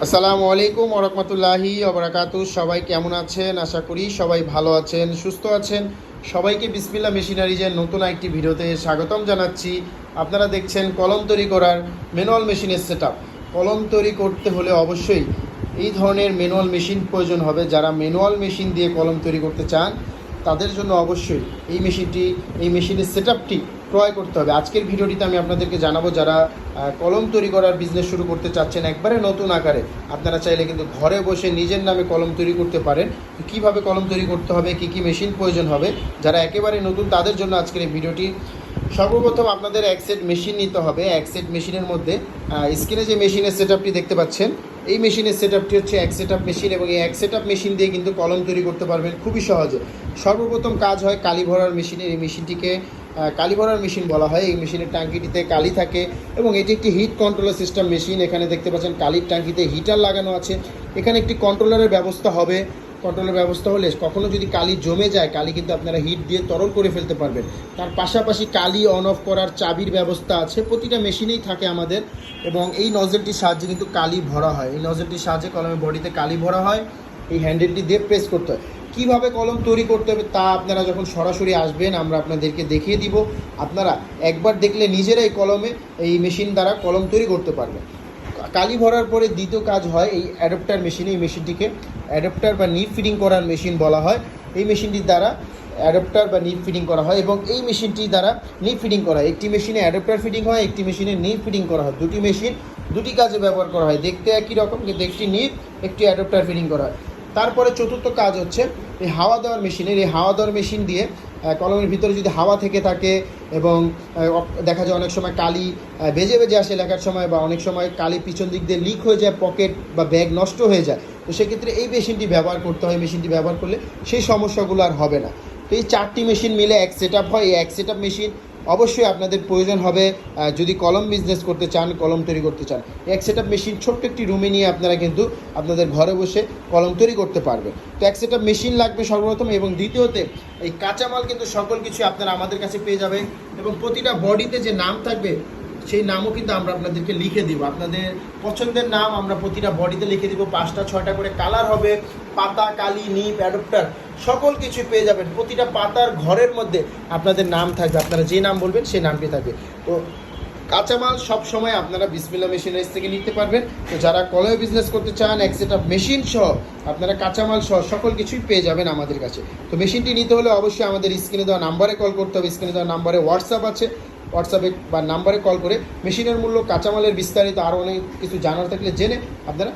আসসালামু আলাইকুম ওয়া রাহমাতুল্লাহি ওয়া বারাকাতুহু। সবাই কেমন আছেন? আশা করি সবাই ভালো আছেন, সুস্থ আছেন। সবাইকে বিসমিল্লাহ মেশিনারিজের নতুন একটি ভিডিওতে স্বাগতম জানাচ্ছি। আপনারা দেখছেন কলম তৈরি করার ম্যানুয়াল মেশিনের সেটআপ। কলম তৈরি করতে হলে অবশ্যই এই ধরনের ম্যানুয়াল মেশিন প্রয়োজন হবে। যারা ম্যানুয়াল মেশিন দিয়ে কলম তৈরি করতে চান তাদের জন্য অবশ্যই এই মেশিনের সেটআপটি ক্রয় করতে হবে। আজকের ভিডিওটিতে আমি আপনাদেরকে জানাবো, যারা কলম তৈরি করার বিজনেস শুরু করতে চাচ্ছেন একবারে নতুন আকারে, আপনারা চাইলে কিন্তু ঘরে বসে নিজের নামে কলম তৈরি করতে পারেন। কিভাবে কলম তৈরি করতে হবে, কী কী মেশিন প্রয়োজন হবে, যারা একেবারে নতুন তাদের জন্য আজকের এই ভিডিওটি। সর্বপ্রথম আপনাদের এক সেট মেশিন নিতে হবে। এক সেট মেশিনের মধ্যে স্ক্রিনে যে মেশিনের সেটআপটি দেখতে পাচ্ছেন, এই মেশিনের সেটআপটি হচ্ছে এক সেটআপ মেশিন, এবং এই এক সেটআপ মেশিন দিয়ে কিন্তু কলম তৈরি করতে পারবেন খুবই সহজে। সর্বপ্রথম কাজ হয় কালি ভরার মেশিনের। এই মেশিনটিকে কালি ভরার মেশিন বলা হয়। এই মেশিনের ট্যাঙ্কিটিতে কালি থাকে এবং এটি একটি হিট কন্ট্রোলার সিস্টেম মেশিন। এখানে দেখতে পাচ্ছেন কালির ট্যাঙ্কিতে হিটার লাগানো আছে। এখানে একটি কন্ট্রোলারের ব্যবস্থা হবে। কন্ট্রোলের ব্যবস্থা হলে কখনো যদি কালি জমে যায়, কালি কিন্তু আপনারা হিট দিয়ে তরল করে ফেলতে পারবেন। তার পাশাপাশি কালি অন অফ করার চাবির ব্যবস্থা আছে, প্রতিটা মেশিনেই থাকে আমাদের। এবং এই নজলটির সাহায্যে কিন্তু কালি ভরা হয়। এই নজলটির সাহায্যে কলমের বডিতে কালি ভরা হয়। এই হ্যান্ডেলটি দিয়ে প্রেস করতে হয়। কীভাবে কলম তৈরি করতে হবে তা আপনারা যখন সরাসরি আসবেন আমরা আপনাদেরকে দেখিয়ে দিব। আপনারা একবার দেখলে নিজেরাই কলমে এই মেশিন দ্বারা কলম তৈরি করতে পারবেন। কালি ভরার পরে দ্বিতীয় কাজ হয় এই অ্যাডাপ্টার মেশিনে। এই মেশিনটিকে অ্যাডাপ্টার বা নিপ ফিটিং করার মেশিন বলা হয়। এই মেশিনটির দ্বারা অ্যাডাপ্টার বা নিপ ফিটিং করা হয়, এবং এই মেশিনটির দ্বারা নিপ ফিটিং করা হয়। একটি মেশিনে অ্যাডাপ্টার ফিটিং হয়, একটি মেশিনে নিপ ফিটিং করা হয়। দুটি মেশিন দুটি কাজে ব্যবহার করা হয়। দেখতে একই রকম, কিন্তু একটি নিপ, একটি অ্যাডাপ্টার ফিটিং করা হয়। তারপরে চতুর্থ কাজ হচ্ছে এই হাওয়া দেওয়ার মেশিনের। এই হাওয়া দেওয়ার মেশিন দিয়ে কলমের ভিতরে যদি হাওয়া থেকে থাকে, এবং দেখা যায় অনেক সময় কালি বেজে বেজে আসে লেখার সময়, বা অনেক সময় কালি পিছন দিক দিয়ে লিক হয়ে যায়, পকেট বা ব্যাগ নষ্ট হয়ে যায়, তো সেক্ষেত্রে এই মেশিনটি ব্যবহার করতে হয়। মেশিনটি ব্যবহার করলে সেই সমস্যাগুলো আর হবে না। তো এই চারটি মেশিন মিলে এক সেটআপ হয়। এই এক সেটআপ মেশিন অবশ্যই আপনাদের প্রয়োজন হবে যদি কলম বিজনেস করতে চান, কলম তৈরি করতে চান। এক সেটআপ মেশিন ছোট্ট একটি রুমে নিয়ে আপনারা কিন্তু আপনাদের ঘরে বসে কলম তৈরি করতে পারবেন। তো এক সেটআপ মেশিন লাগবে সর্বপ্রথম, এবং দ্বিতীয়তে এই কাঁচামাল কিন্তু সকল কিছু আপনারা আমাদের কাছে পেয়ে যাবেন। এবং প্রতিটা বডিতে যে নাম থাকবে সেই নামও কিন্তু আমরা আপনাদেরকে লিখে দিব। আপনাদের পছন্দের নাম আমরা প্রতিটা বডিতে লিখে দিব। 5টা 6টা করে কালার হবে। পাতা, কালি, নিপ, অ্যাডাপ্টার সকল কিছু পেয়ে যাবেন। প্রতিটা পাতার ঘরের মধ্যে আপনাদের নাম থাকবে। আপনারা যে নাম বলবেন সেই নামটি থাকবে। তো কাঁচামাল সব সময় আপনারা বিসমিল্লাহ মেশিনারিজ থেকে নিতে পারবেন। তো যারা কলমে বিজনেস করতে চান এক সেটআপ মেশিন সহ আপনারা কাঁচামাল সহ সকল কিছুই পেয়ে যাবেন আমাদের কাছে। তো মেশিনটি নিতে হলে অবশ্যই আমাদের স্ক্রিনে দেওয়া নাম্বারে কল করতে হবে। স্ক্রিনে দেওয়া নাম্বারে হোয়াটসঅ্যাপ আছে, হোয়াটসঅ্যাপে বা নাম্বারে কল করে মেশিনের মূল্য, কাঁচামালের বিস্তারিত আরও অনেক কিছু জানার থাকলে জেনে আপনারা